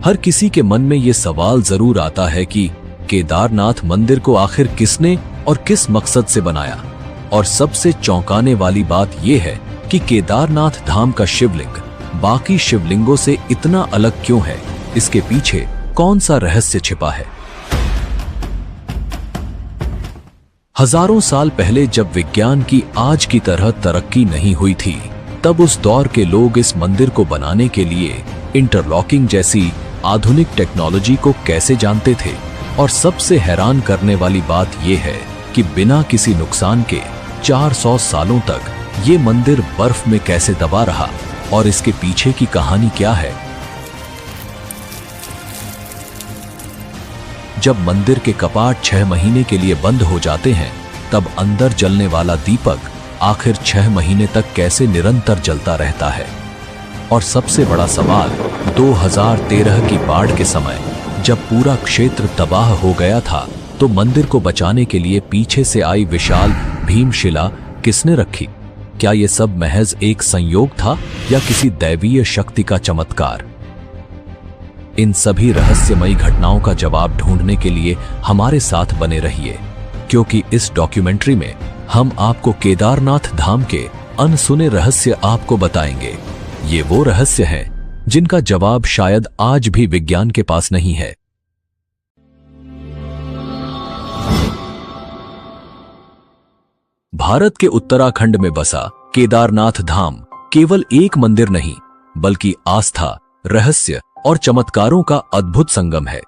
हर किसी के मन में ये सवाल जरूर आता है कि केदारनाथ मंदिर को आखिर किसने और किस मकसद से बनाया। और सबसे चौंकाने वाली बात यह है कि केदारनाथ धाम का शिवलिंग बाकी शिवलिंगों से इतना अलग क्यों है, इसके पीछे कौन सा रहस्य छिपा है। हजारों साल पहले जब विज्ञान की आज की तरह तरक्की नहीं हुई थी, तब उस दौर के लोग इस मंदिर को बनाने के लिए इंटरलॉकिंग जैसी आधुनिक टेक्नोलॉजी को कैसे जानते थे। और सबसे हैरान करने वाली बात यह है कि बिना किसी नुकसान के 400 सालों तक ये मंदिर बर्फ में कैसे दबा रहा और इसके पीछे की कहानी क्या है। जब मंदिर के कपाट 6 महीने के लिए बंद हो जाते हैं, तब अंदर जलने वाला दीपक आखिर 6 महीने तक कैसे निरंतर जलता रहता है। और सबसे बड़ा सवाल, 2013 की बाढ़ के समय जब पूरा क्षेत्र तबाह हो गया था, तो मंदिर को बचाने के लिए पीछे से आई विशाल भीमशिला किसने रखी। क्या यह सब महज एक संयोग था या किसी दैवीय शक्ति का चमत्कार। इन सभी रहस्यमयी घटनाओं का जवाब ढूंढने के लिए हमारे साथ बने रहिए, क्योंकि इस डॉक्यूमेंट्री में हम आपको केदारनाथ धाम के अनसुने रहस्य आपको बताएंगे। ये वो रहस्य हैं जिनका जवाब शायद आज भी विज्ञान के पास नहीं है। भारत के उत्तराखंड में बसा केदारनाथ धाम केवल एक मंदिर नहीं, बल्कि आस्था, रहस्य और चमत्कारों का अद्भुत संगम है।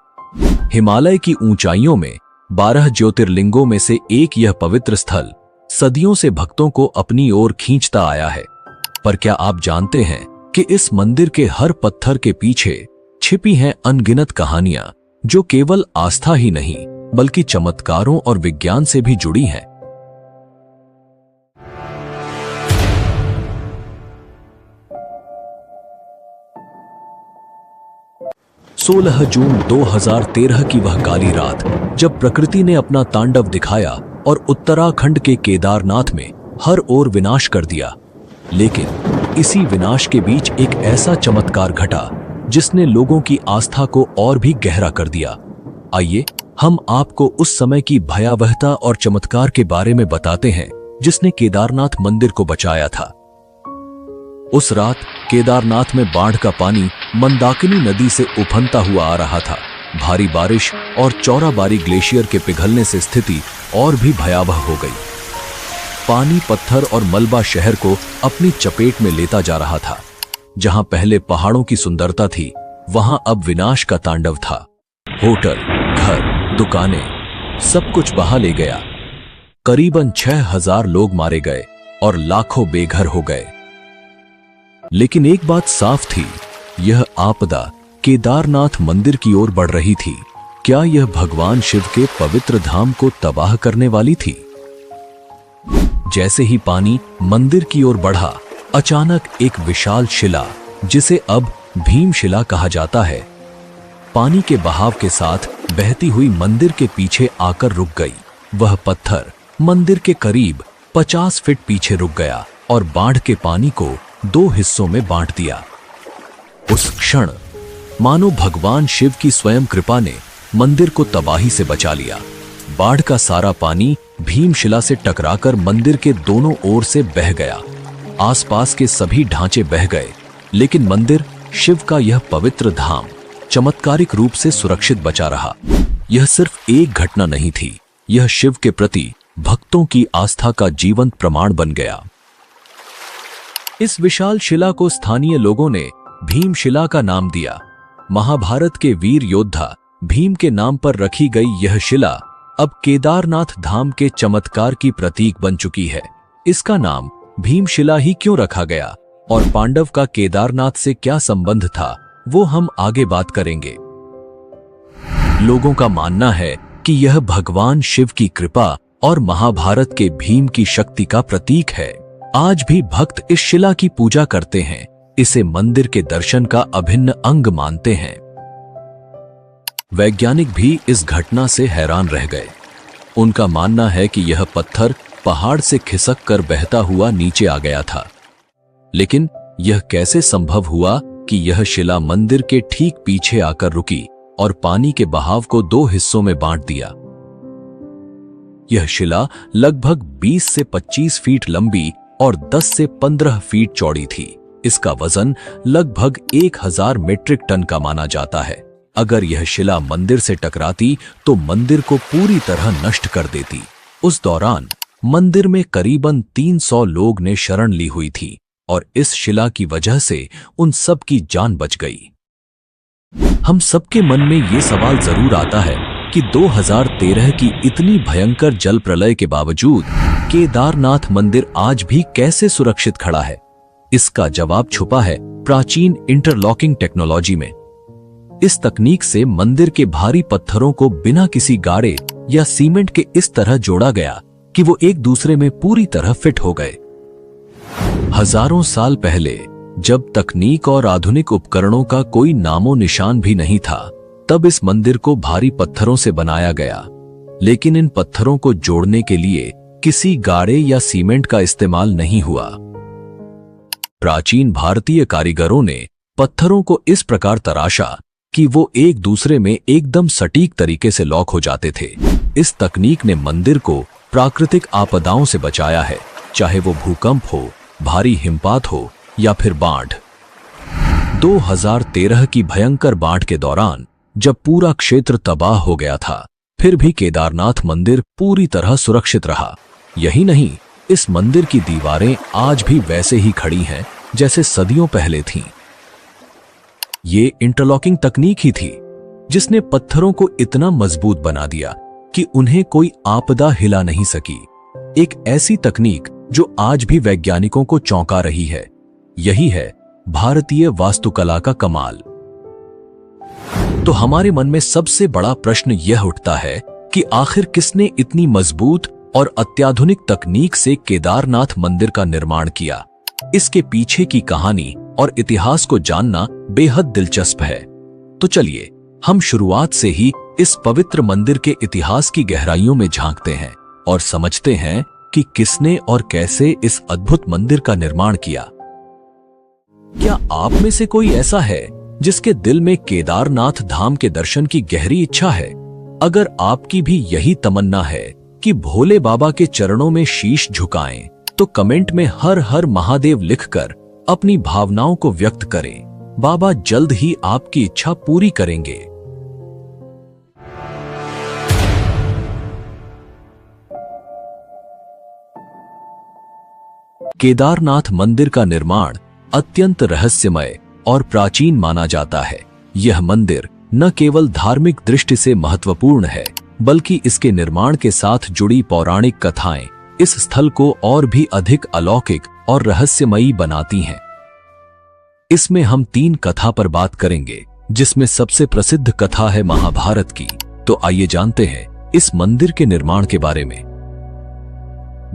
हिमालय की ऊंचाइयों में 12 ज्योतिर्लिंगों में से एक यह पवित्र स्थल सदियों से भक्तों को अपनी ओर खींचता आया है। पर क्या आप जानते हैं कि इस मंदिर के हर पत्थर के पीछे छिपी हैं अनगिनत कहानियां, जो केवल आस्था ही नहीं बल्कि चमत्कारों और विज्ञान से भी जुड़ी हैं। 16 जून 2013 की वह काली रात, जब प्रकृति ने अपना तांडव दिखाया और उत्तराखंड के केदारनाथ में हर ओर विनाश कर दिया। लेकिन इसी विनाश के बीच एक ऐसा चमत्कार घटा जिसने लोगों की आस्था को और भी गहरा कर दिया। आइए हम आपको उस समय की भयावहता और चमत्कार के बारे में बताते हैं जिसने केदारनाथ मंदिर को बचाया था। उस रात केदारनाथ में बाढ़ का पानी मंदाकिनी नदी से उफनता हुआ आ रहा था। भारी बारिश और चौराबारी ग्लेशियर के पिघलने से स्थिति और भी भयावह हो गई। पानी, पत्थर और मलबा शहर को अपनी चपेट में लेता जा रहा था। जहां पहले पहाड़ों की सुंदरता थी, वहां अब विनाश का तांडव था। होटल, घर, दुकानें, सब कुछ बहा ले गया। करीबन 6000 लोग मारे गए और लाखों बेघर हो गए। लेकिन एक बात साफ थी, यह आपदा केदारनाथ मंदिर की ओर बढ़ रही थी। क्या यह भगवान शिव के पवित्र धाम को तबाह करने वाली थी? जैसे ही पानी मंदिर की ओर बढ़ा, अचानक एक विशाल शिला, जिसे अब भीमशिला कहा जाता है, पानी के बहाव के साथ बहती हुई मंदिर के पीछे आकर रुक गई। वह पत्थर मंदिर के करीब 50 फीट पीछे रुक गया और बाढ़ के पानी को 2 हिस्सों में बांट दिया। उस क्षण मानो भगवान शिव की स्वयं कृपा ने मंदिर को तबाही से बचा लिया। बाढ़ का सारा पानी भीमशिला से टकराकर मंदिर के दोनों ओर से बह गया। आसपास के सभी ढांचे बह गए, लेकिन मंदिर, शिव का यह पवित्र धाम, चमत्कारिक रूप से सुरक्षित बचा रहा। यह सिर्फ एक घटना नहीं थी, यह शिव के प्रति भक्तों की आस्था का जीवंत प्रमाण बन गया। इस विशाल शिला को स्थानीय लोगों ने भीमशिला का नाम दिया। महाभारत के वीर योद्धा भीम के नाम पर रखी गई यह शिला अब केदारनाथ धाम के चमत्कार की प्रतीक बन चुकी है। इसका नाम भीमशिला ही क्यों रखा गया और पांडव का केदारनाथ से क्या संबंध था, वो हम आगे बात करेंगे। लोगों का मानना है कि यह भगवान शिव की कृपा और महाभारत के भीम की शक्ति का प्रतीक है। आज भी भक्त इस शिला की पूजा करते हैं, इसे मंदिर के दर्शन का अभिन्न अंग मानते हैं। वैज्ञानिक भी इस घटना से हैरान रह गए। उनका मानना है कि यह पत्थर पहाड़ से खिसक कर बहता हुआ नीचे आ गया था। लेकिन यह कैसे संभव हुआ कि यह शिला मंदिर के ठीक पीछे आकर रुकी और पानी के बहाव को 2 हिस्सों में बांट दिया। यह शिला लगभग 20 से 25 फीट लंबी और 10 से 15 फीट चौड़ी थी। इसका वजन लगभग 1000 मीट्रिक टन का माना जाता है। अगर यह शिला मंदिर से टकराती तो मंदिर को पूरी तरह नष्ट कर देती। उस दौरान मंदिर में करीबन 300 लोग ने शरण ली हुई थी और इस शिला की वजह से उन सब की जान बच गई। हम सबके मन में ये सवाल जरूर आता है कि 2013 की इतनी भयंकर जल प्रलय के बावजूद केदारनाथ मंदिर आज भी कैसे सुरक्षित खड़ा है। इसका जवाब छुपा है प्राचीन इंटरलॉकिंग टेक्नोलॉजी में। इस तकनीक से मंदिर के भारी पत्थरों को बिना किसी गाड़े या सीमेंट के इस तरह जोड़ा गया कि वो एक दूसरे में पूरी तरह फिट हो गए। हजारों साल पहले जब तकनीक और आधुनिक उपकरणों का कोई नामो निशान भी नहीं था, तब इस मंदिर को भारी पत्थरों से बनाया गया। लेकिन इन पत्थरों को जोड़ने के लिए किसी गाड़े या सीमेंट का इस्तेमाल नहीं हुआ। प्राचीन भारतीय कारीगरों ने पत्थरों को इस प्रकार तराशा कि वो एक दूसरे में एकदम सटीक तरीके से लॉक हो जाते थे। इस तकनीक ने मंदिर को प्राकृतिक आपदाओं से बचाया है, चाहे वो भूकंप हो, भारी हिमपात हो या फिर बाढ़। 2013 की भयंकर बाढ़ के दौरान जब पूरा क्षेत्र तबाह हो गया था, फिर भी केदारनाथ मंदिर पूरी तरह सुरक्षित रहा। यही नहीं, इस मंदिर की दीवारें आज भी वैसे ही खड़ी हैं जैसे सदियों पहले थीं। ये इंटरलॉकिंग तकनीक ही थी जिसने पत्थरों को इतना मजबूत बना दिया कि उन्हें कोई आपदा हिला नहीं सकी। एक ऐसी तकनीक जो आज भी वैज्ञानिकों को चौंका रही है। यही है भारतीय वास्तुकला का कमाल। तो हमारे मन में सबसे बड़ा प्रश्न यह उठता है कि आखिर किसने इतनी मजबूत और अत्याधुनिक तकनीक से केदारनाथ मंदिर का निर्माण किया। इसके पीछे की कहानी और इतिहास को जानना बेहद दिलचस्प है। तो चलिए हम शुरुआत से ही इस पवित्र मंदिर के इतिहास की गहराइयों में झांकते हैं और समझते हैं कि किसने और कैसे इस अद्भुत मंदिर का निर्माण किया। क्या आप में से कोई ऐसा है जिसके दिल में केदारनाथ धाम के दर्शन की गहरी इच्छा है? अगर आपकी भी यही तमन्ना है कि भोले बाबा के चरणों में शीश झुकाएं, तो कमेंट में हर हर महादेव लिखकर अपनी भावनाओं को व्यक्त करें। बाबा जल्द ही आपकी इच्छा पूरी करेंगे। केदारनाथ मंदिर का निर्माण अत्यंत रहस्यमय और प्राचीन माना जाता है। यह मंदिर न केवल धार्मिक दृष्टि से महत्वपूर्ण है, बल्कि इसके निर्माण के साथ जुड़ी पौराणिक कथाएं इस स्थल को और भी अधिक अलौकिक और रहस्यमयी बनाती हैं। इसमें हम 3 कथा पर बात करेंगे, जिसमें सबसे प्रसिद्ध कथा है महाभारत की। तो आइए जानते हैं इस मंदिर के निर्माण के बारे में।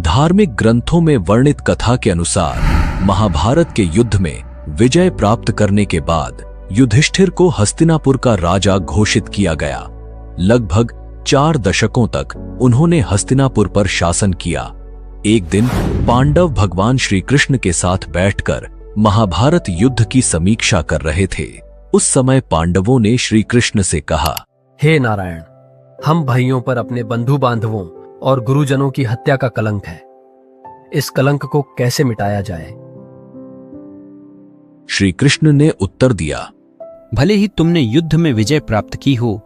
धार्मिक ग्रंथों में वर्णित कथा के अनुसार महाभारत के युद्ध में विजय प्राप्त करने के बाद युधिष्ठिर को हस्तिनापुर का राजा घोषित किया गया। लगभग 4 दशकों तक उन्होंने हस्तिनापुर पर शासन किया। एक दिन पांडव भगवान श्री कृष्ण के साथ बैठकर महाभारत युद्ध की समीक्षा कर रहे थे। उस समय पांडवों ने श्री कृष्ण से कहा, हे नारायण, हम भाइयों पर अपने बंधु बांधवों और गुरुजनों की हत्या का कलंक है। इस कलंक को कैसे मिटाया जाए? श्री कृष्ण ने उत्तर दिया, भले ही तुमने युद्ध में विजय प्राप्त की हो,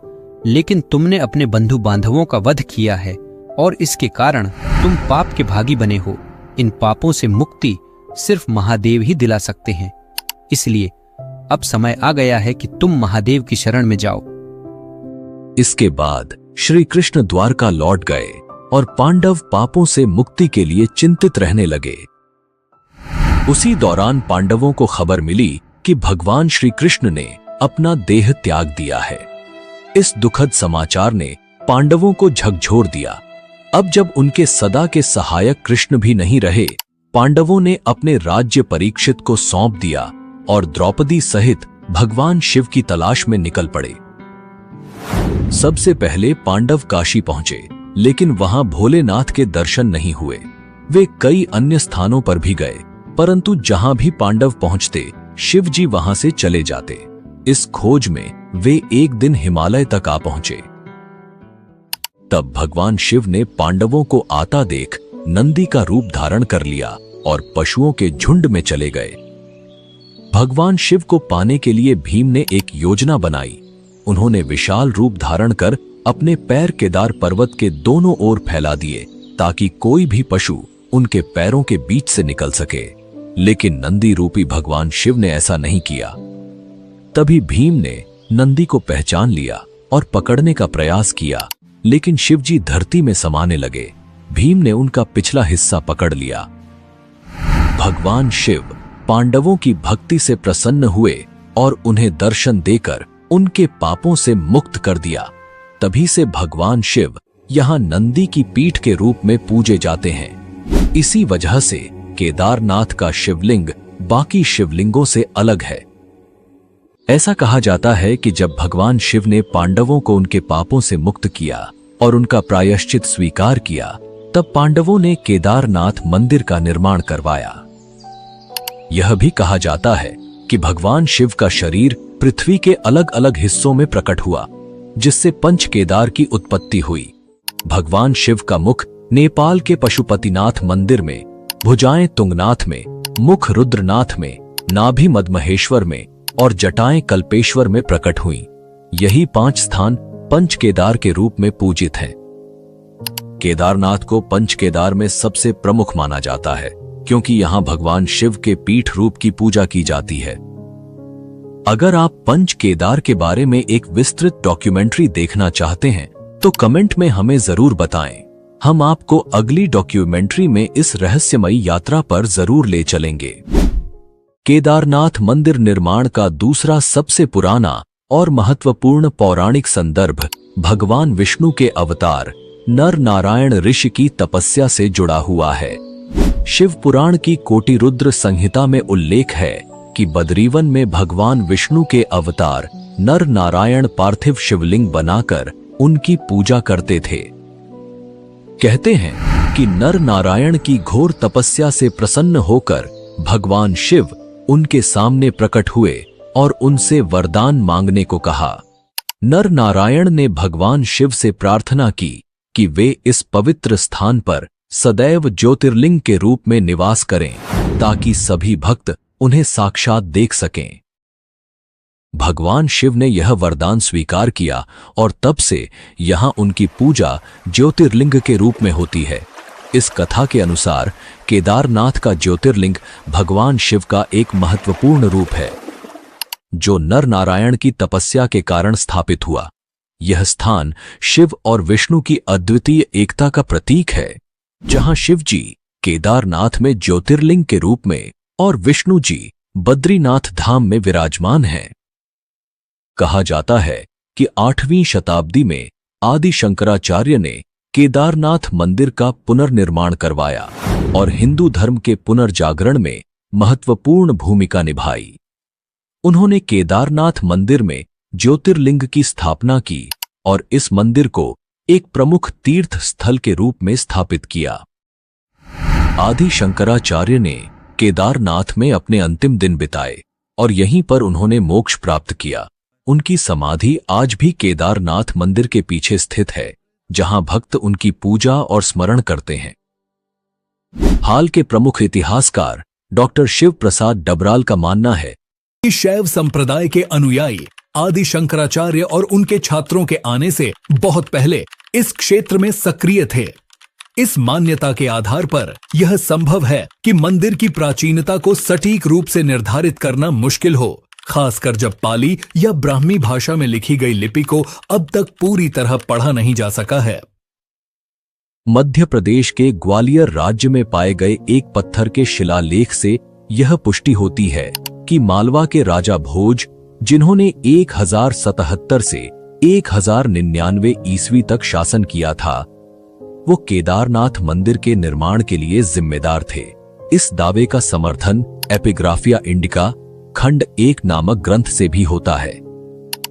लेकिन तुमने अपने बंधु बांधवों का वध किया है और इसके कारण तुम पाप के भागी बने हो। इन पापों से मुक्ति सिर्फ महादेव ही दिला सकते हैं। इसलिए अब समय आ गया है कि तुम महादेव की शरण में जाओ। इसके बाद श्री कृष्ण द्वारका लौट गए और पांडव पापों से मुक्ति के लिए चिंतित रहने लगे। उसी दौरान पांडवों को खबर मिली कि भगवान श्री कृष्ण ने अपना देह त्याग दिया है। इस दुखद समाचार ने पांडवों को झकझोर दिया। अब जब उनके सदा के सहायक कृष्ण भी नहीं रहे, पांडवों ने अपने राज्य परीक्षित को सौंप दिया और द्रौपदी सहित भगवान शिव की तलाश में निकल पड़े। सबसे पहले पांडव काशी पहुंचे, लेकिन वहां भोलेनाथ के दर्शन नहीं हुए। वे कई अन्य स्थानों पर भी गए, परंतु जहां भी पांडव पहुंचते, शिव जी वहां से चले जाते। इस खोज में वे एक दिन हिमालय तक आ पहुंचे। तब भगवान शिव ने पांडवों को आता देख नंदी का रूप धारण कर लिया और पशुओं के झुंड में चले गए। भगवान शिव को पाने के लिए भीम ने एक योजना बनाई। उन्होंने विशाल रूप धारण कर अपने पैर केदार पर्वत के दोनों ओर फैला दिए ताकि कोई भी पशु उनके पैरों के बीच से निकल सके। लेकिन नंदी रूपी भगवान शिव ने ऐसा नहीं किया। तभी भीम ने नंदी को पहचान लिया और पकड़ने का प्रयास किया, लेकिन शिव जी धरती में समाने लगे। भीम ने उनका पिछला हिस्सा पकड़ लिया। भगवान शिव पांडवों की भक्ति से प्रसन्न हुए और उन्हें दर्शन देकर उनके पापों से मुक्त कर दिया। तभी से भगवान शिव यहाँ नंदी की पीठ के रूप में पूजे जाते हैं। इसी वजह से केदारनाथ का शिवलिंग बाकी शिवलिंगों से अलग है। ऐसा कहा जाता है कि जब भगवान शिव ने पांडवों को उनके पापों से मुक्त किया और उनका प्रायश्चित स्वीकार किया, तब पांडवों ने केदारनाथ मंदिर का निर्माण करवाया। यह भी कहा जाता है कि भगवान शिव का शरीर पृथ्वी के अलग अलग हिस्सों में प्रकट हुआ, जिससे पंच केदार की उत्पत्ति हुई। भगवान शिव का मुख नेपाल के पशुपतिनाथ मंदिर में, भुजाएं तुंगनाथ में, मुख रुद्रनाथ में, नाभि मदमहेश्वर में और जटाएं कल्पेश्वर में प्रकट हुई। यही 5 स्थान पंच केदार के रूप में पूजित हैं। केदारनाथ को पंच केदार में सबसे प्रमुख माना जाता है, क्योंकि यहां भगवान शिव के पीठ रूप की पूजा की जाती है। अगर आप पंच केदार के बारे में एक विस्तृत डॉक्यूमेंट्री देखना चाहते हैं तो कमेंट में हमें जरूर बताएं। हम आपको अगली डॉक्यूमेंट्री में इस रहस्यमयी यात्रा पर जरूर ले चलेंगे। केदारनाथ मंदिर निर्माण का दूसरा सबसे पुराना और महत्वपूर्ण पौराणिक संदर्भ भगवान विष्णु के अवतार नर नारायण ऋषि की तपस्या से जुड़ा हुआ है। शिव पुराण की कोटि रुद्र संहिता में उल्लेख है कि बद्रीवन में भगवान विष्णु के अवतार नर नारायण पार्थिव शिवलिंग बनाकर उनकी पूजा करते थे। कहते हैं कि नर नारायण की घोर तपस्या से प्रसन्न होकर भगवान शिव उनके सामने प्रकट हुए और उनसे वरदान मांगने को कहा। नर नारायण ने भगवान शिव से प्रार्थना की कि वे इस पवित्र स्थान पर सदैव ज्योतिर्लिंग के रूप में निवास करें, ताकि सभी भक्त उन्हें साक्षात देख सकें। भगवान शिव ने यह वरदान स्वीकार किया और तब से यहां उनकी पूजा ज्योतिर्लिंग के रूप में होती है। इस कथा के अनुसार केदारनाथ का ज्योतिर्लिंग भगवान शिव का एक महत्वपूर्ण रूप है, जो नर नारायण की तपस्या के कारण स्थापित हुआ। यह स्थान शिव और विष्णु की अद्वितीय एकता का प्रतीक है, जहां शिव जी केदारनाथ में ज्योतिर्लिंग के रूप में और विष्णु जी बद्रीनाथ धाम में विराजमान हैं। कहा जाता है कि 8वीं शताब्दी में आदि शंकराचार्य ने केदारनाथ मंदिर का पुनर्निर्माण करवाया और हिंदू धर्म के पुनर्जागरण में महत्वपूर्ण भूमिका निभाई। उन्होंने केदारनाथ मंदिर में ज्योतिर्लिंग की स्थापना की और इस मंदिर को एक प्रमुख तीर्थ स्थल के रूप में स्थापित किया। आदि शंकराचार्य ने केदारनाथ में अपने अंतिम दिन बिताए और यहीं पर उन्होंने मोक्ष प्राप्त किया। उनकी समाधि आज भी केदारनाथ मंदिर के पीछे स्थित है, जहां भक्त उनकी पूजा और स्मरण करते हैं। हाल के प्रमुख इतिहासकार डॉक्टर शिव प्रसाद डबराल का मानना है कि शैव संप्रदाय के अनुयायी आदि शंकराचार्य और उनके छात्रों के आने से बहुत पहले इस क्षेत्र में सक्रिय थे। इस मान्यता के आधार पर यह संभव है कि मंदिर की प्राचीनता को सटीक रूप से निर्धारित करना मुश्किल हो, खासकर जब पाली या ब्राह्मी भाषा में लिखी गई लिपि को अब तक पूरी तरह पढ़ा नहीं जा सका है। मध्य प्रदेश के ग्वालियर राज्य में पाए गए एक पत्थर के शिलालेख से यह पुष्टि होती है कि मालवा के राजा भोज, जिन्होंने 1077 से 1099 ईस्वी तक शासन किया था, वो केदारनाथ मंदिर के निर्माण के लिए जिम्मेदार थे। इस दावे का समर्थन एपिग्राफिया इंडिका खंड 1 नामक ग्रंथ से भी होता है।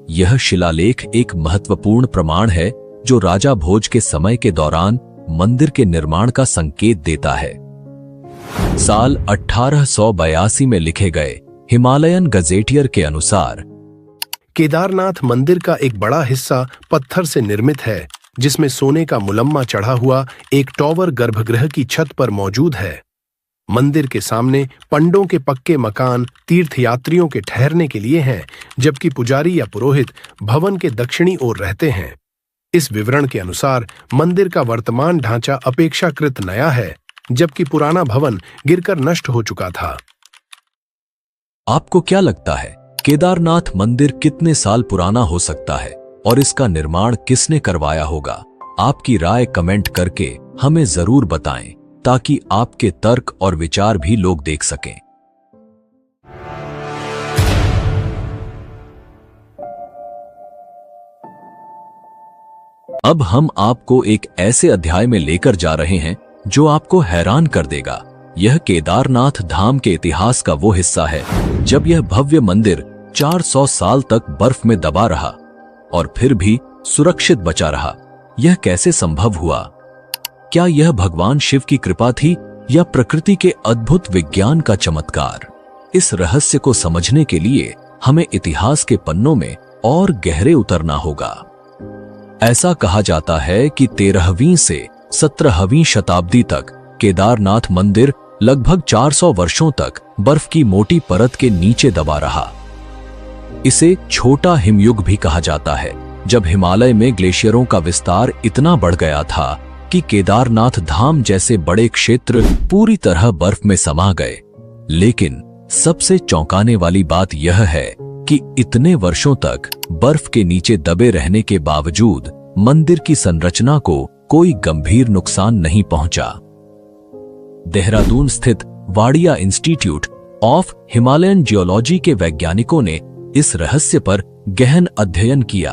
यह शिलालेख एक महत्वपूर्ण प्रमाण है जो राजा भोज के समय के दौरान मंदिर के निर्माण का संकेत देता है। साल 1882 में लिखे गए हिमालयन गजेटियर के अनुसार केदारनाथ मंदिर का एक बड़ा हिस्सा पत्थर से निर्मित है, जिसमें सोने का मुलम्मा चढ़ा हुआ एक टॉवर गर्भगृह की छत पर मौजूद है। मंदिर के सामने पंडों के पक्के मकान तीर्थयात्रियों के ठहरने के लिए हैं, जबकि पुजारी या पुरोहित भवन के दक्षिणी ओर रहते हैं। इस विवरण के अनुसार मंदिर का वर्तमान ढांचा अपेक्षाकृत नया है, जबकि पुराना भवन गिरकर नष्ट हो चुका था। आपको क्या लगता है, केदारनाथ मंदिर कितने साल पुराना हो सकता है और इसका निर्माण किसने करवाया होगा? आपकी राय कमेंट करके हमें जरूर बताएं, ताकि आपके तर्क और विचार भी लोग देख सकें। अब हम आपको एक ऐसे अध्याय में लेकर जा रहे हैं जो आपको हैरान कर देगा। यह केदारनाथ धाम के इतिहास का वो हिस्सा है जब यह भव्य मंदिर 400 साल तक बर्फ में दबा रहा और फिर भी सुरक्षित बचा रहा। यह कैसे संभव हुआ? क्या यह भगवान शिव की कृपा थी या प्रकृति के अद्भुत विज्ञान का चमत्कार? इस रहस्य को समझने के लिए हमें इतिहास के पन्नों में और गहरे उतरना होगा। ऐसा कहा जाता है कि 13वीं से 17वीं शताब्दी तक केदारनाथ मंदिर लगभग 400 वर्षों तक बर्फ की मोटी परत के नीचे दबा रहा। इसे छोटा हिमयुग भी कहा जाता है, जब हिमालय में ग्लेशियरों का विस्तार इतना बढ़ गया था कि केदारनाथ धाम जैसे बड़े क्षेत्र पूरी तरह बर्फ में समा गए। लेकिन सबसे चौंकाने वाली बात यह है कि इतने वर्षों तक बर्फ के नीचे दबे रहने के बावजूद मंदिर की संरचना को कोई गंभीर नुकसान नहीं पहुंचा। देहरादून स्थित Wadia institute of Himalayan geology के वैज्ञानिकों ने इस रहस्य पर गहन अध्ययन किया।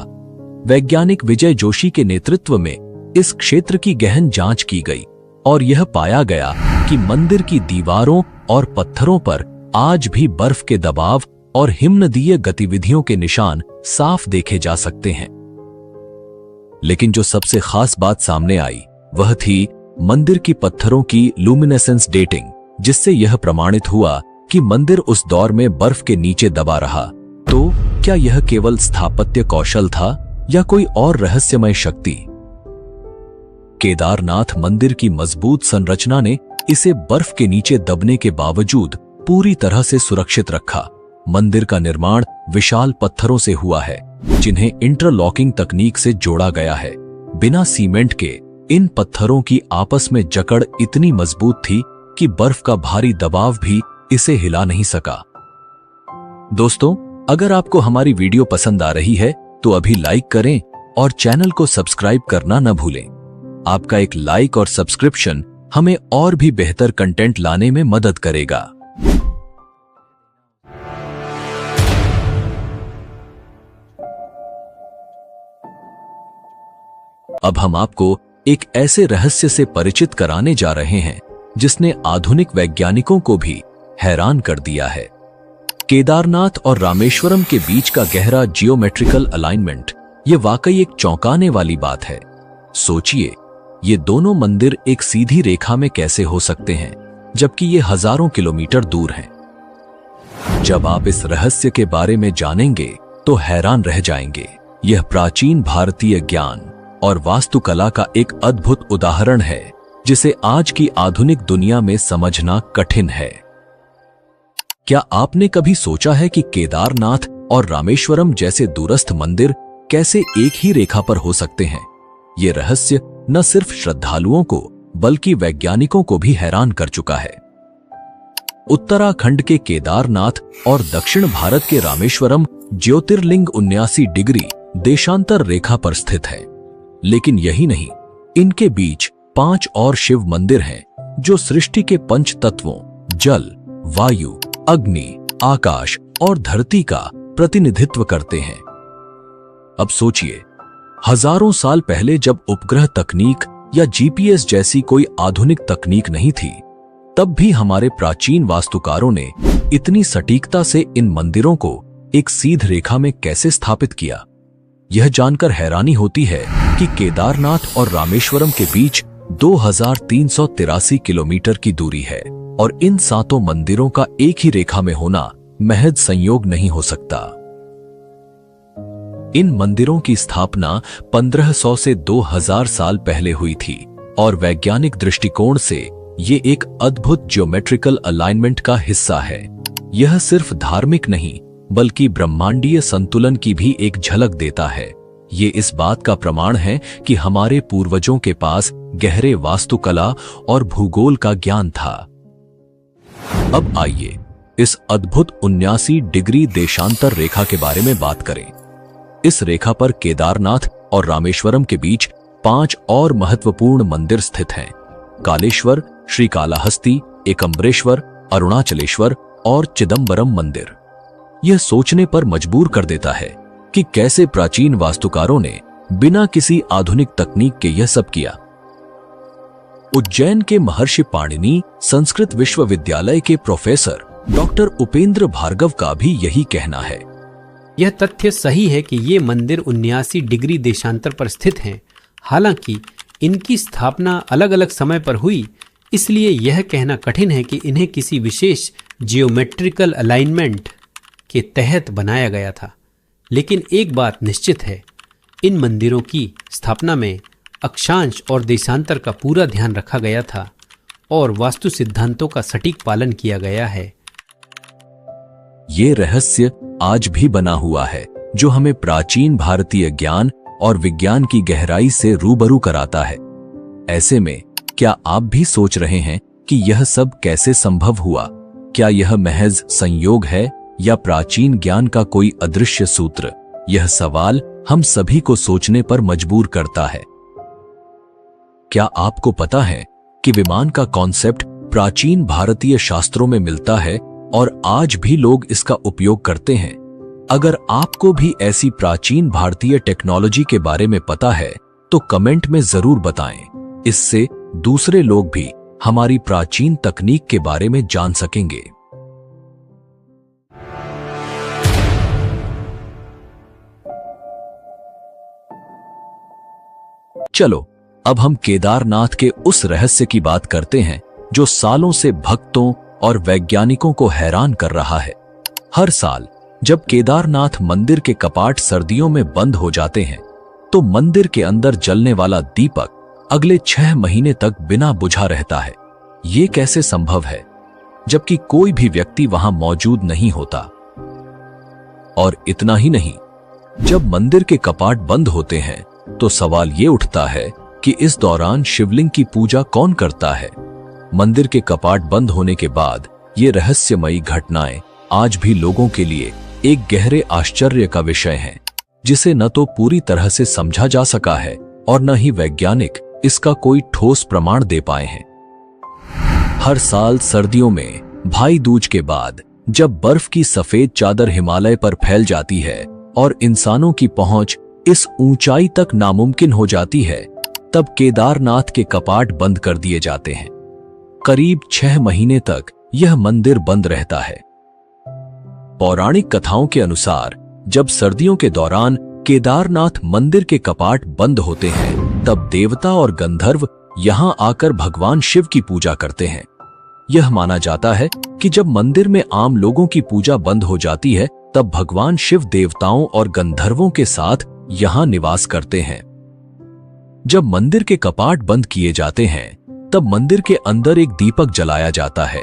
वैज्ञानिक विजय जोशी के नेतृत्व में इस क्षेत्र की गहन जांच की गई और यह पाया गया कि मंदिर की दीवारों और पत्थरों पर आज भी बर्फ के दबाव और हिमनदीय गतिविधियों के निशान साफ देखे जा सकते हैं। लेकिन जो सबसे खास बात सामने आई वह थी मंदिर की पत्थरों की लुमिनेसेंस डेटिंग, जिससे यह प्रमाणित हुआ कि मंदिर उस दौर में बर्फ के नीचे दबा रहा। तो क्या यह केवल स्थापत्य कौशल था या कोई और रहस्यमय शक्ति? केदारनाथ मंदिर की मजबूत संरचना ने इसे बर्फ के नीचे दबने के बावजूद पूरी तरह से सुरक्षित रखा। मंदिर का निर्माण विशाल पत्थरों से हुआ है, जिन्हें इंटरलॉकिंग तकनीक से जोड़ा गया है। बिना सीमेंट के इन पत्थरों की आपस में जकड़ इतनी मजबूत थी कि बर्फ का भारी दबाव भी इसे हिला नहीं सका। दोस्तों, अगर आपको हमारी वीडियो पसंद आ रही है तो अभी लाइक करें और चैनल को सब्सक्राइब करना न भूलें। आपका एक लाइक और सब्सक्रिप्शन हमें और भी बेहतर कंटेंट लाने में मदद करेगा। अब हम आपको एक ऐसे रहस्य से परिचित कराने जा रहे हैं जिसने आधुनिक वैज्ञानिकों को भी हैरान कर दिया है। केदारनाथ और रामेश्वरम के बीच का गहरा जियोमेट्रिकल अलाइनमेंट, ये वाकई एक चौंकाने वाली बात है। सोचिए, ये दोनों मंदिर एक सीधी रेखा में कैसे हो सकते हैं, जबकि ये हजारों किलोमीटर दूर हैं। जब आप इस रहस्य के बारे में जानेंगे तो हैरान रह जाएंगे। यह प्राचीन भारतीय ज्ञान और वास्तुकला का एक अद्भुत उदाहरण है, जिसे आज की आधुनिक दुनिया में समझना कठिन है। क्या आपने कभी सोचा है कि केदारनाथ और रामेश्वरम जैसे दूरस्थ मंदिर कैसे एक ही रेखा पर हो सकते हैं? ये रहस्य न सिर्फ श्रद्धालुओं को बल्कि वैज्ञानिकों को भी हैरान कर चुका है। उत्तराखंड के केदारनाथ और दक्षिण भारत के रामेश्वरम ज्योतिर्लिंग 79 डिग्री देशांतर रेखा पर स्थित है। लेकिन यही नहीं, इनके बीच 5 और शिव मंदिर हैं जो सृष्टि के पंच तत्वों जल, वायु, अग्नि, आकाश और धरती का प्रतिनिधित्व करते हैं। अब सोचिए, हजारों साल पहले जब उपग्रह तकनीक या जीपीएस जैसी कोई आधुनिक तकनीक नहीं थी, तब भी हमारे प्राचीन वास्तुकारों ने इतनी सटीकता से इन मंदिरों को एक सीध रेखा में कैसे स्थापित किया। यह जानकर हैरानी होती है कि केदारनाथ और रामेश्वरम के बीच 2383 किलोमीटर की दूरी है और इन 7 मंदिरों का एक ही रेखा में होना महज संयोग नहीं हो सकता। इन मंदिरों की स्थापना 1500 से 2000 साल पहले हुई थी और वैज्ञानिक दृष्टिकोण से ये एक अद्भुत ज्योमेट्रिकल अलाइनमेंट का हिस्सा है। यह सिर्फ धार्मिक नहीं बल्कि ब्रह्मांडीय संतुलन की भी एक झलक देता है। ये इस बात का प्रमाण है कि हमारे पूर्वजों के पास गहरे वास्तुकला और भूगोल का ज्ञान था। अब आइए इस अद्भुत 79 डिग्री देशांतर रेखा के बारे में बात करें। इस रेखा पर केदारनाथ और रामेश्वरम के बीच 5 और महत्वपूर्ण मंदिर स्थित हैं। कालेश्वर, श्रीकालाहस्ती, एकम्बरेश्वर, अरुणाचलेश्वर और चिदंबरम मंदिर। यह सोचने पर मजबूर कर देता है कि कैसे प्राचीन वास्तुकारों ने बिना किसी आधुनिक तकनीक के यह सब किया। उज्जैन के महर्षि पाणिनि संस्कृत विश्वविद्यालय के प्रोफेसर डॉक्टर उपेंद्र भार्गव का भी यही कहना है। यह तथ्य सही है कि ये मंदिर 79 डिग्री देशांतर पर स्थित हैं। हालांकि इनकी स्थापना अलग अलग समय पर हुई, इसलिए यह कहना कठिन है कि इन्हें किसी विशेष जियोमेट्रिकल अलाइनमेंट के तहत बनाया गया था। लेकिन एक बात निश्चित है, इन मंदिरों की स्थापना में अक्षांश और देशांतर का पूरा ध्यान रखा गया था और वास्तु सिद्धांतों का सटीक पालन किया गया है। ये रहस्य आज भी बना हुआ है जो हमें प्राचीन भारतीय ज्ञान और विज्ञान की गहराई से रूबरू कराता है। ऐसे में क्या आप भी सोच रहे हैं कि यह सब कैसे संभव हुआ? क्या यह महज संयोग है या प्राचीन ज्ञान का कोई अदृश्य सूत्र? यह सवाल हम सभी को सोचने पर मजबूर करता है। क्या आपको पता है कि विमान का कॉन्सेप्ट प्राचीन भारतीय शास्त्रों में मिलता है और आज भी लोग इसका उपयोग करते हैं? अगर आपको भी ऐसी प्राचीन भारतीय टेक्नोलॉजी के बारे में पता है तो कमेंट में जरूर बताएं। इससे दूसरे लोग भी हमारी प्राचीन तकनीक के बारे में जान सकेंगे। चलो अब हम केदारनाथ के उस रहस्य की बात करते हैं जो सालों से भक्तों और वैज्ञानिकों को हैरान कर रहा है। हर साल जब केदारनाथ मंदिर के कपाट सर्दियों में बंद हो जाते हैं तो मंदिर के अंदर जलने वाला दीपक अगले 6 महीने तक बिना बुझा रहता है। ये कैसे संभव है जबकि कोई भी व्यक्ति वहां मौजूद नहीं होता? और इतना ही नहीं, जब मंदिर के कपाट बंद होते हैं तो सवाल ये उठता है कि इस दौरान शिवलिंग की पूजा कौन करता है? मंदिर के कपाट बंद होने के बाद ये रहस्यमयी घटनाएं आज भी लोगों के लिए एक गहरे आश्चर्य का विषय हैं, जिसे न तो पूरी तरह से समझा जा सका है और न ही वैज्ञानिक इसका कोई ठोस प्रमाण दे पाए हैं। हर साल सर्दियों में भाई दूज के बाद जब बर्फ की सफेद चादर हिमालय पर फैल जाती है और इंसानों की पहुंच इस ऊंचाई तक नामुमकिन हो जाती है, तब केदारनाथ के कपाट बंद कर दिए जाते हैं। करीब 6 महीने तक यह मंदिर बंद रहता है। पौराणिक कथाओं के अनुसार जब सर्दियों के दौरान केदारनाथ मंदिर के कपाट बंद होते हैं, तब देवता और गंधर्व यहां आकर भगवान शिव की पूजा करते हैं। यह माना जाता है कि जब मंदिर में आम लोगों की पूजा बंद हो जाती है, तब भगवान शिव देवताओं और गंधर्वों के साथ यहां निवास करते हैं। जब मंदिर के कपाट बंद किए जाते हैं, तब मंदिर के अंदर एक दीपक जलाया जाता है।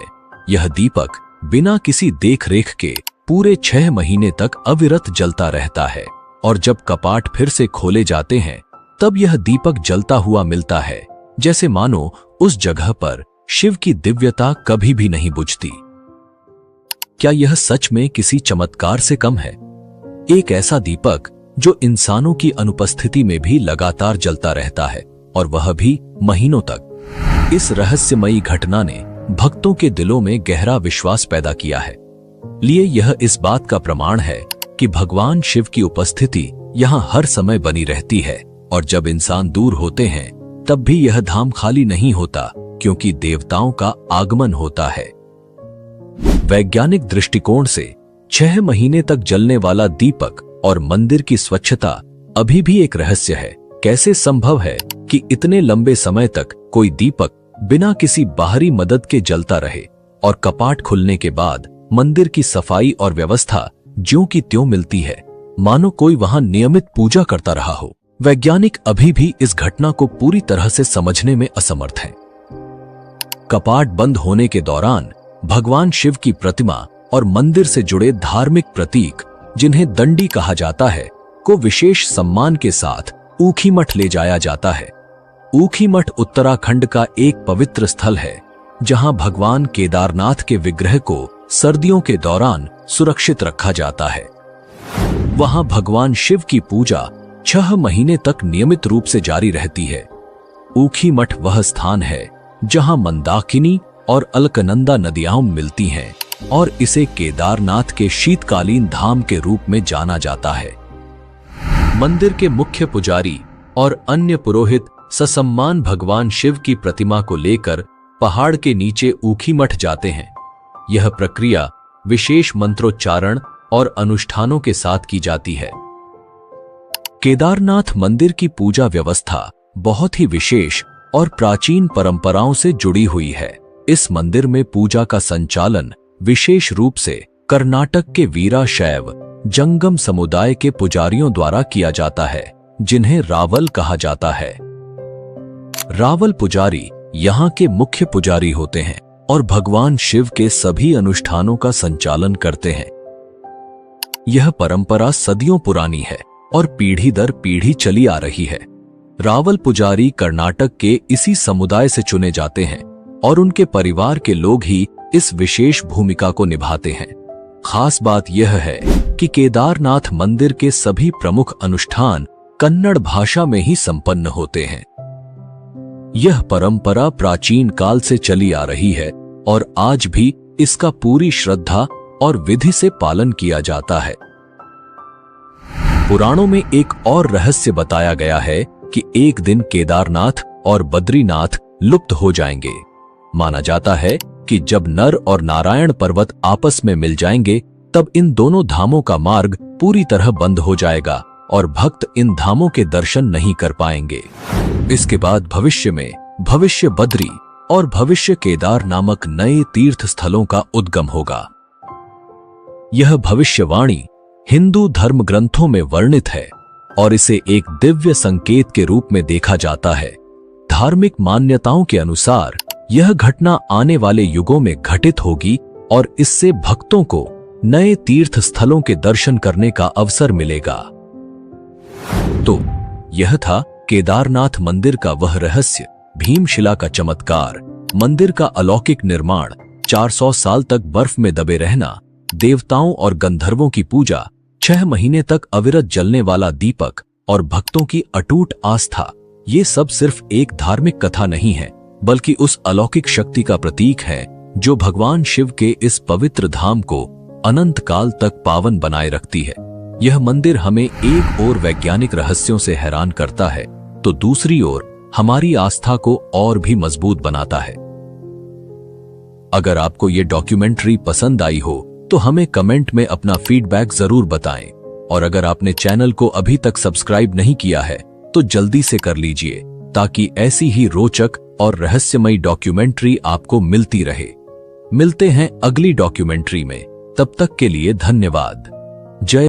यह दीपक बिना किसी देखरेख के पूरे 6 महीने तक अविरत जलता रहता है और जब कपाट फिर से खोले जाते हैं, तब यह दीपक जलता हुआ मिलता है, जैसे मानो उस जगह पर शिव की दिव्यता कभी भी नहीं बुझती। क्या यह सच में किसी चमत्कार से कम है? एक ऐसा दीपक जो इंसानों की अनुपस्थिति में भी लगातार जलता रहता है और वह भी महीनों तक। इस रहस्यमयी घटना ने भक्तों के दिलों में गहरा विश्वास पैदा किया है। लिए यह इस बात का प्रमाण है कि भगवान शिव की उपस्थिति यहाँ हर समय बनी रहती है और जब इंसान दूर होते हैं तब भी यह धाम खाली नहीं होता, क्योंकि देवताओं का आगमन होता है। वैज्ञानिक दृष्टिकोण से 6 महीने तक जलने वाला दीपक और मंदिर की स्वच्छता अभी भी एक रहस्य है। कैसे संभव है कि इतने लंबे समय तक कोई दीपक बिना किसी बाहरी मदद के जलता रहे और कपाट खुलने के बाद मंदिर की सफाई और व्यवस्था ज्यों की त्यों मिलती है, मानो कोई वहां नियमित पूजा करता रहा हो। वैज्ञानिक अभी भी इस घटना को पूरी तरह से समझने में असमर्थ हैं। कपाट बंद होने के दौरान भगवान शिव की प्रतिमा और मंदिर से जुड़े धार्मिक प्रतीक, जिन्हें दंडी कहा जाता है, को विशेष सम्मान के साथ ऊखीमठ ले जाया जाता है। ऊखीमठ उत्तराखंड का एक पवित्र स्थल है, जहां भगवान केदारनाथ के विग्रह को सर्दियों के दौरान सुरक्षित रखा जाता है। वहां भगवान शिव की पूजा 6 महीने तक नियमित रूप से जारी रहती है। ऊखीमठ वह स्थान है जहां मंदाकिनी और अलकनंदा नदियां मिलती हैं और इसे केदारनाथ के शीतकालीन धाम के रूप में जाना जाता है। मंदिर के मुख्य पुजारी और अन्य पुरोहित ससम्मान भगवान शिव की प्रतिमा को लेकर पहाड़ के नीचे ऊखीमठ जाते हैं। यह प्रक्रिया विशेष मंत्रोच्चारण और अनुष्ठानों के साथ की जाती है। केदारनाथ मंदिर की पूजा व्यवस्था बहुत ही विशेष और प्राचीन परंपराओं से जुड़ी हुई है। इस मंदिर में पूजा का संचालन विशेष रूप से कर्नाटक के वीराशैव जंगम समुदाय के पुजारियों द्वारा किया जाता है, जिन्हें रावल कहा जाता है। रावल पुजारी यहाँ के मुख्य पुजारी होते हैं और भगवान शिव के सभी अनुष्ठानों का संचालन करते हैं। यह परंपरा सदियों पुरानी है और पीढ़ी दर पीढ़ी चली आ रही है। रावल पुजारी कर्नाटक के इसी समुदाय से चुने जाते हैं और उनके परिवार के लोग ही इस विशेष भूमिका को निभाते हैं। खास बात यह है कि केदारनाथ मंदिर के सभी प्रमुख अनुष्ठान कन्नड़ भाषा में ही संपन्न होते हैं। यह परंपरा प्राचीन काल से चली आ रही है और आज भी इसका पूरी श्रद्धा और विधि से पालन किया जाता है। पुराणों में एक और रहस्य बताया गया है कि एक दिन केदारनाथ और बद्रीनाथ लुप्त हो जाएंगे। माना जाता है कि जब नर और नारायण पर्वत आपस में मिल जाएंगे, तब इन दोनों धामों का मार्ग पूरी तरह बंद हो जाएगा और भक्त इन धामों के दर्शन नहीं कर पाएंगे। इसके बाद भविष्य में भविष्य बद्री और भविष्य केदार नामक नए तीर्थ स्थलों का उद्गम होगा। यह भविष्यवाणी हिंदू धर्म ग्रंथों में वर्णित है और इसे एक दिव्य संकेत के रूप में देखा जाता है। धार्मिक मान्यताओं के अनुसार यह घटना आने वाले युगों में घटित होगी और इससे भक्तों को नए तीर्थ स्थलों के दर्शन करने का अवसर मिलेगा। तो यह था केदारनाथ मंदिर का वह रहस्य, भीमशिला का चमत्कार, मंदिर का अलौकिक निर्माण, 400 साल तक बर्फ में दबे रहना, देवताओं और गंधर्वों की पूजा, 6 महीने तक अविरत जलने वाला दीपक और भक्तों की अटूट आस्था। ये सब सिर्फ एक धार्मिक कथा नहीं है, बल्कि उस अलौकिक शक्ति का प्रतीक है जो भगवान शिव के इस पवित्र धाम को अनंत काल तक पावन बनाए रखती है। यह मंदिर हमें एक ओर वैज्ञानिक रहस्यों से हैरान करता है, तो दूसरी ओर हमारी आस्था को और भी मजबूत बनाता है। अगर आपको ये डॉक्यूमेंट्री पसंद आई हो तो हमें कमेंट में अपना फीडबैक जरूर बताएं, और अगर आपने चैनल को अभी तक सब्सक्राइब नहीं किया है तो जल्दी से कर लीजिए, ताकि ऐसी ही रोचक और रहस्यमयी डॉक्यूमेंट्री आपको मिलती रहे। मिलते हैं अगली डॉक्यूमेंट्री में, तब तक के लिए धन्यवाद। जय